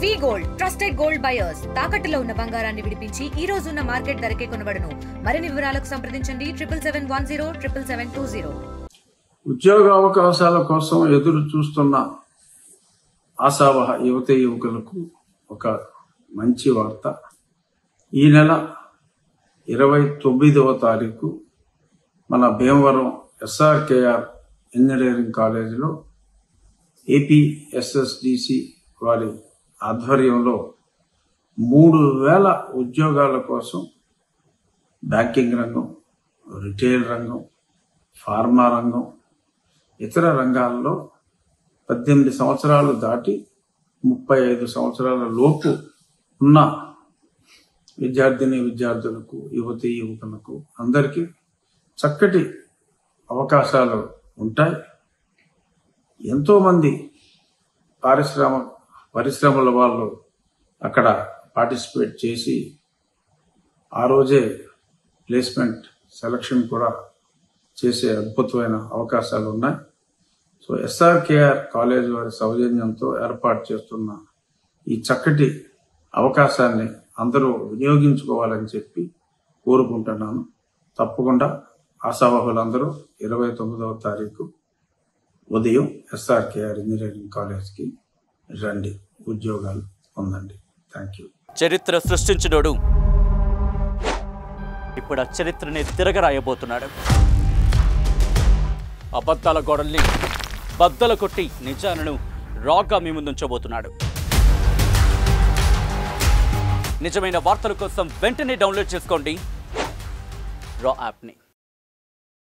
వి gold trusted gold buyers తాకట్టులో ఉన్న బంగారాన్ని విడిపించి ఈ రోజు ఉన్న మార్కెట్ ధరకే కొనబడును. మరిన్ని వివరాలకు సంప్రదించండి 7710 ఉద్యోగ అవకాశాల కోసం ఎదురు చూస్తున్న ఆశావహ యువతి యువకులకు ఒక మంచి వార్త. ఈ నెల 29వ తారీఖు మన భీమవరం SRKR ఇంజనీరింగ్ కాలేజీలో APSSDC వారి ఆధ్వర్యంలో 3000 ఉద్యోగాల కోసం బ్యాంకింగ్ రంగం, రిటైల్ రంగం, ఫార్మా రంగం, ఇతర రంగాల్లో 18 సంవత్సరాలు దాటి 35 సంవత్సరాల లోపు ఉన్న విద్యార్థులకు, యువతీ యువకులకు అందరికీ చక్కటి అవకాశాలు ఉంటాయి. ఎంతోమంది పరిశ్రమల వాళ్ళు అక్కడ పార్టిసిపేట్ చేసి ఆ రోజే ప్లేస్మెంట్ సెలక్షన్ కూడా చేసే అద్భుతమైన అవకాశాలు ఉన్నాయి. సో SRKR కాలేజ్ వారి సౌజన్యంతో ఏర్పాటు చేస్తున్న ఈ చక్కటి అవకాశాన్ని అందరూ వినియోగించుకోవాలని చెప్పి కోరుకుంటున్నాను. తప్పకుండా ఆశావహులందరూ 29వ తారీఖు ఉదయం SRKR ఇంజనీరింగ్ కాలేజ్కి రండి, ఉద్యోగాలు పొందండి. Thank you. చరిత్ర సృష్టించినోడు ఇప్పుడు ఆ చరిత్రని తిరగరాయబోతున్నాడు. అబద్ధాల గోడల్ని బద్దలు కొట్టి నిజాలను రాగా మీ ముందుంచబోతున్నాడు. నిజమైన వార్తల కోసం వెంటనే డౌన్లోడ్ చేసుకోండి రా యాప్ని.